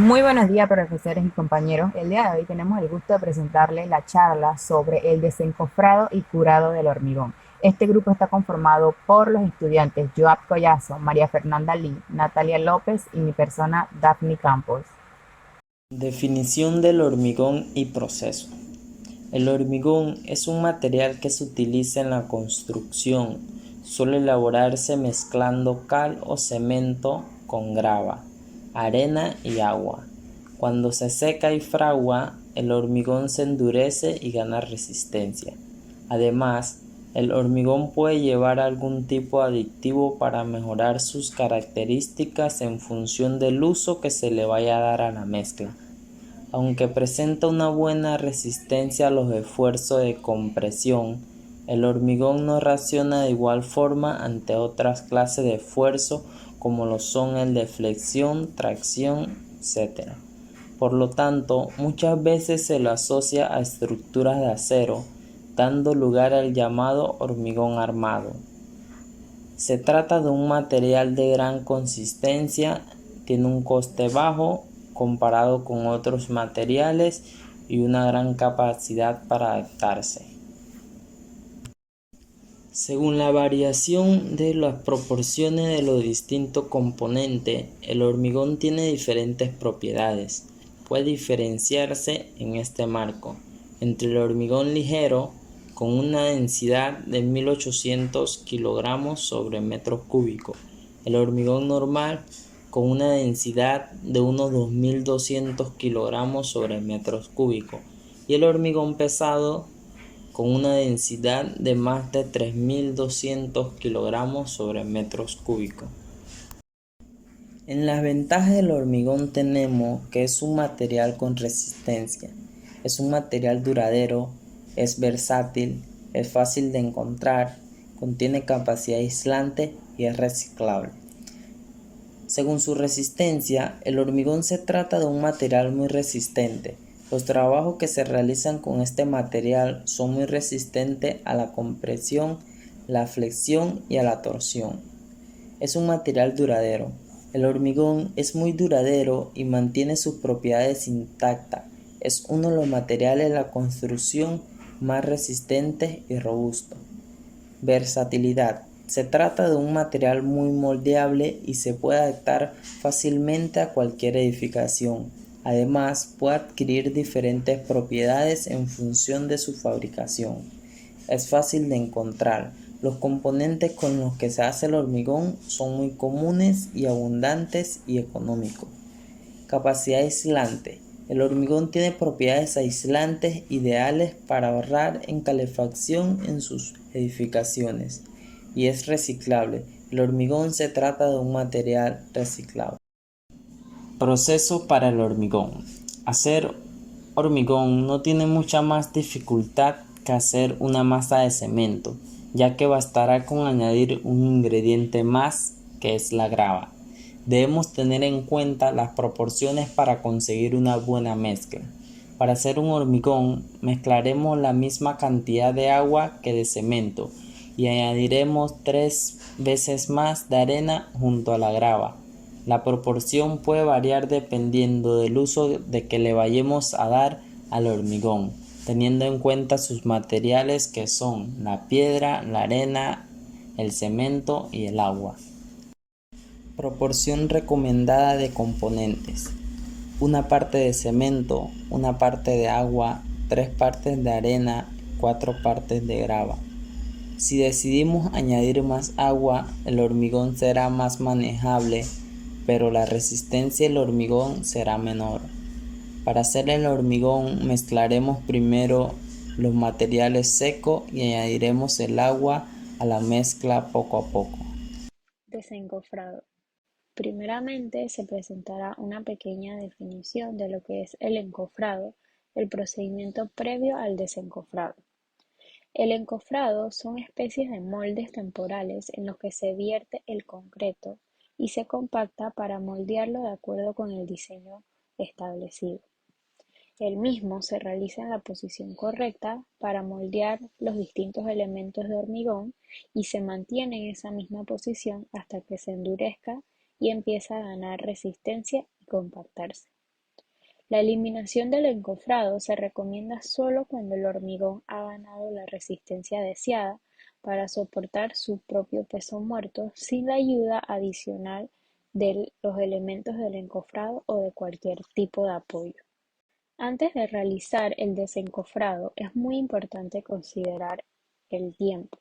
Muy buenos días, profesores y compañeros. El día de hoy tenemos el gusto de presentarles la charla sobre el desencofrado y curado del hormigón. Este grupo está conformado por los estudiantes Joab Collazo, María Fernanda Lee, Natalia López y mi persona Daphne Campos. Definición del hormigón y proceso. El hormigón es un material que se utiliza en la construcción. Suele elaborarse mezclando cal o cemento con grava, arena y agua. Cuando se seca y fragua, el hormigón se endurece y gana resistencia. Además, el hormigón puede llevar algún tipo de aditivo para mejorar sus características en función del uso que se le vaya a dar a la mezcla. Aunque presenta una buena resistencia a los esfuerzos de compresión, el hormigón no reacciona de igual forma ante otras clases de esfuerzo como lo son el de flexión, tracción, etc. Por lo tanto, muchas veces se lo asocia a estructuras de acero, dando lugar al llamado hormigón armado. Se trata de un material de gran consistencia, tiene un coste bajo comparado con otros materiales y una gran capacidad para adaptarse. Según la variación de las proporciones de los distintos componentes, el hormigón tiene diferentes propiedades. Puede diferenciarse en este marco entre el hormigón ligero, con una densidad de 1800 kilogramos sobre metros cúbicos, el hormigón normal, con una densidad de unos 2200 kilogramos sobre metros cúbicos, y el hormigón pesado, con una densidad de más de 3200 kilogramos sobre metros cúbicos. En las ventajas del hormigón tenemos que es un material con resistencia, es un material duradero, es versátil, es fácil de encontrar, contiene capacidad aislante y es reciclable. Según su resistencia, el hormigón se trata de un material muy resistente. Los trabajos que se realizan con este material son muy resistentes a la compresión, la flexión y a la torsión. Es un material duradero. El hormigón es muy duradero y mantiene sus propiedades intactas. Es uno de los materiales de la construcción más resistentes y robustos. Versatilidad. Se trata de un material muy moldeable y se puede adaptar fácilmente a cualquier edificación. Además, puede adquirir diferentes propiedades en función de su fabricación. Es fácil de encontrar. Los componentes con los que se hace el hormigón son muy comunes y abundantes y económicos. Capacidad aislante. El hormigón tiene propiedades aislantes ideales para ahorrar en calefacción en sus edificaciones y es reciclable. El hormigón se trata de un material reciclable. Proceso para el hormigón. Hacer hormigón no tiene mucha más dificultad que hacer una masa de cemento, ya que bastará con añadir un ingrediente más, que es la grava. Debemos tener en cuenta las proporciones para conseguir una buena mezcla. Para hacer un hormigón, mezclaremos la misma cantidad de agua que de cemento y añadiremos 3 veces más de arena junto a la grava. La proporción puede variar dependiendo del uso de que le vayamos a dar al hormigón, teniendo en cuenta sus materiales que son la piedra, la arena, el cemento y el agua. Proporción recomendada de componentes: una parte de cemento, una parte de agua, 3 partes de arena, 4 partes de grava. Si decidimos añadir más agua, el hormigón será más manejable, pero la resistencia del hormigón será menor. Para hacer el hormigón mezclaremos primero los materiales secos y añadiremos el agua a la mezcla poco a poco. Desencofrado. Primeramente se presentará una pequeña definición de lo que es el encofrado, el procedimiento previo al desencofrado. El encofrado son especies de moldes temporales en los que se vierte el concreto y se compacta para moldearlo de acuerdo con el diseño establecido. El mismo se realiza en la posición correcta para moldear los distintos elementos de hormigón y se mantiene en esa misma posición hasta que se endurezca y empieza a ganar resistencia y compactarse. La eliminación del encofrado se recomienda solo cuando el hormigón ha ganado la resistencia deseada para soportar su propio peso muerto sin la ayuda adicional de los elementos del encofrado o de cualquier tipo de apoyo. Antes de realizar el desencofrado es muy importante considerar el tiempo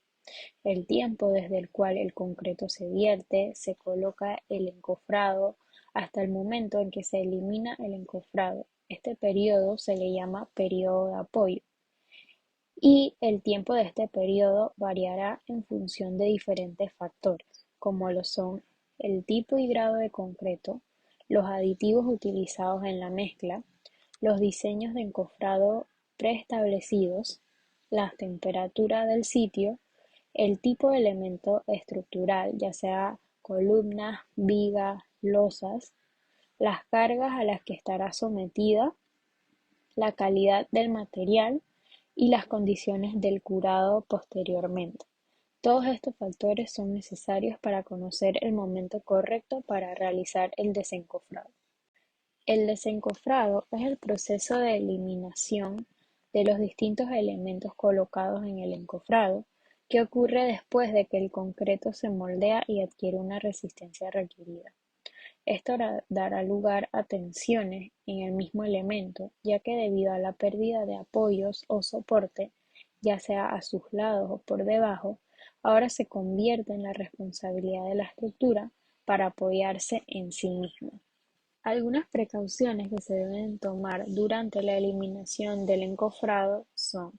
desde el cual el concreto se vierte, se coloca el encofrado, hasta el momento en que se elimina el encofrado. Este periodo se le llama periodo de apoyo y el tiempo de este periodo variará en función de diferentes factores, como lo son el tipo y grado de concreto, los aditivos utilizados en la mezcla, los diseños de encofrado preestablecidos, la temperatura del sitio, el tipo de elemento estructural, ya sea columnas, vigas, losas, las cargas a las que estará sometida, la calidad del material y las condiciones del curado posteriormente. Todos estos factores son necesarios para conocer el momento correcto para realizar el desencofrado. El desencofrado es el proceso de eliminación de los distintos elementos colocados en el encofrado, que ocurre después de que el concreto se moldea y adquiere una resistencia requerida. Esto dará lugar a tensiones en el mismo elemento, ya que debido a la pérdida de apoyos o soporte, ya sea a sus lados o por debajo, ahora se convierte en la responsabilidad de la estructura para apoyarse en sí misma. Algunas precauciones que se deben tomar durante la eliminación del encofrado son: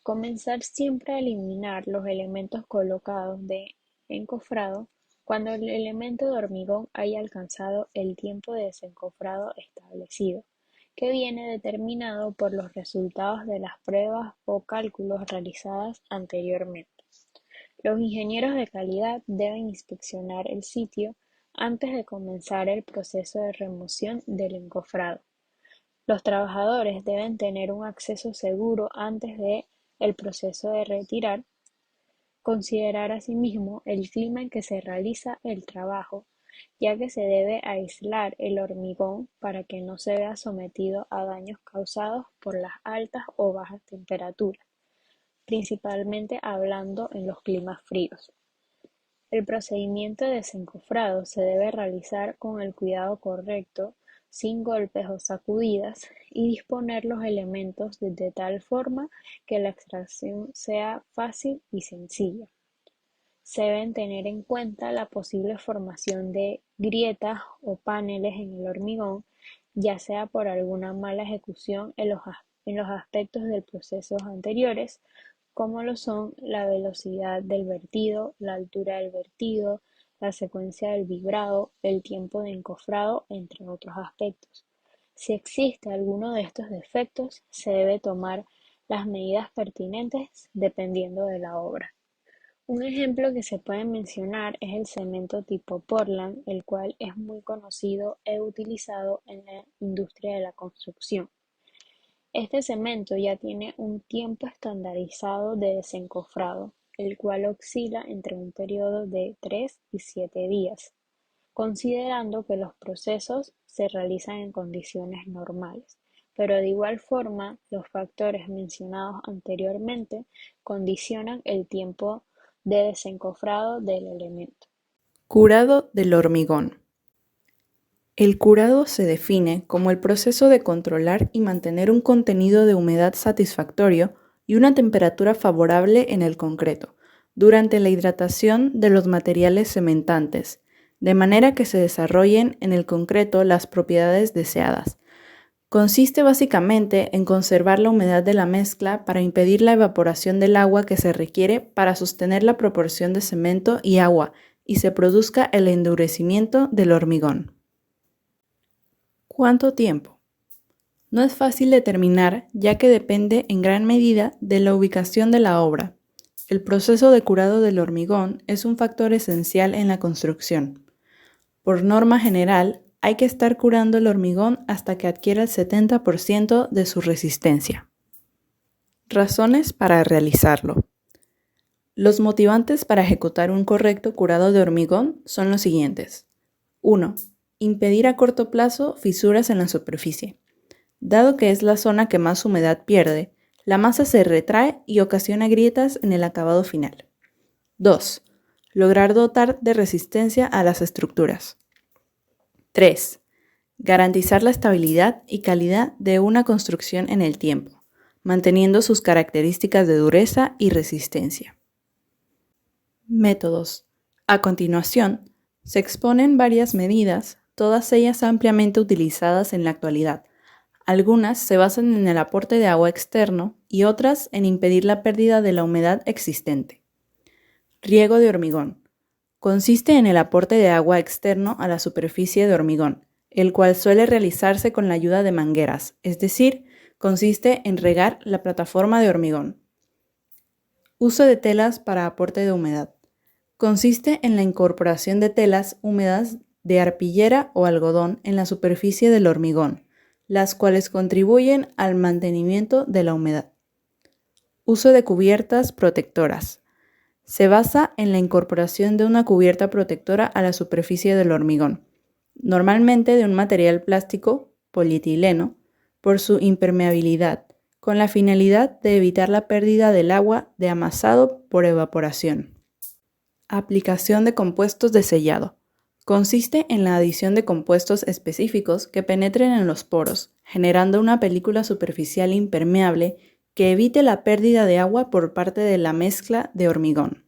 comenzar siempre a eliminar los elementos colocados de encofrado cuando el elemento de hormigón haya alcanzado el tiempo de desencofrado establecido, que viene determinado por los resultados de las pruebas o cálculos realizadas anteriormente. Los ingenieros de calidad deben inspeccionar el sitio antes de comenzar el proceso de remoción del encofrado. Los trabajadores deben tener un acceso seguro antes de el proceso de retirar. Considerar asimismo el clima en que se realiza el trabajo, ya que se debe aislar el hormigón para que no se vea sometido a daños causados por las altas o bajas temperaturas, principalmente hablando en los climas fríos. El procedimiento de desencofrado se debe realizar con el cuidado correcto, sin golpes o sacudidas, y disponer los elementos de tal forma que la extracción sea fácil y sencilla. Se deben tener en cuenta la posible formación de grietas o paneles en el hormigón, ya sea por alguna mala ejecución en los aspectos del proceso anteriores, como lo son la velocidad del vertido, la altura del vertido, la secuencia del vibrado, el tiempo de encofrado, entre otros aspectos. Si existe alguno de estos defectos, se debe tomar las medidas pertinentes dependiendo de la obra. Un ejemplo que se puede mencionar es el cemento tipo Portland, el cual es muy conocido e utilizado en la industria de la construcción. Este cemento ya tiene un tiempo estandarizado de desencofrado, el cual oscila entre un periodo de 3 y 7 días, considerando que los procesos se realizan en condiciones normales, pero de igual forma los factores mencionados anteriormente condicionan el tiempo de desencofrado del elemento. Curado del hormigón. El curado se define como el proceso de controlar y mantener un contenido de humedad satisfactorio y una temperatura favorable en el concreto durante la hidratación de los materiales cementantes, de manera que se desarrollen en el concreto las propiedades deseadas. Consiste básicamente en conservar la humedad de la mezcla para impedir la evaporación del agua que se requiere para sostener la proporción de cemento y agua y se produzca el endurecimiento del hormigón. ¿Cuánto tiempo? No es fácil determinar, ya que depende en gran medida de la ubicación de la obra. El proceso de curado del hormigón es un factor esencial en la construcción. Por norma general, hay que estar curando el hormigón hasta que adquiera el 70% de su resistencia. Razones para realizarlo. Los motivantes para ejecutar un correcto curado de hormigón son los siguientes. 1. Impedir a corto plazo fisuras en la superficie. Dado que es la zona que más humedad pierde, la masa se retrae y ocasiona grietas en el acabado final. 2. Lograr dotar de resistencia a las estructuras. 3. Garantizar la estabilidad y calidad de una construcción en el tiempo, manteniendo sus características de dureza y resistencia. Métodos. A continuación, se exponen varias medidas, todas ellas ampliamente utilizadas en la actualidad. Algunas se basan en el aporte de agua externo y otras en impedir la pérdida de la humedad existente. Riego de hormigón. Consiste en el aporte de agua externo a la superficie de hormigón, el cual suele realizarse con la ayuda de mangueras, es decir, consiste en regar la plataforma de hormigón. Uso de telas para aporte de humedad. Consiste en la incorporación de telas húmedas de arpillera o algodón en la superficie del hormigón, las cuales contribuyen al mantenimiento de la humedad. Uso de cubiertas protectoras. Se basa en la incorporación de una cubierta protectora a la superficie del hormigón, normalmente de un material plástico, polietileno, por su impermeabilidad, con la finalidad de evitar la pérdida del agua de amasado por evaporación. Aplicación de compuestos de sellado. Consiste en la adición de compuestos específicos que penetren en los poros, generando una película superficial impermeable que evite la pérdida de agua por parte de la mezcla de hormigón.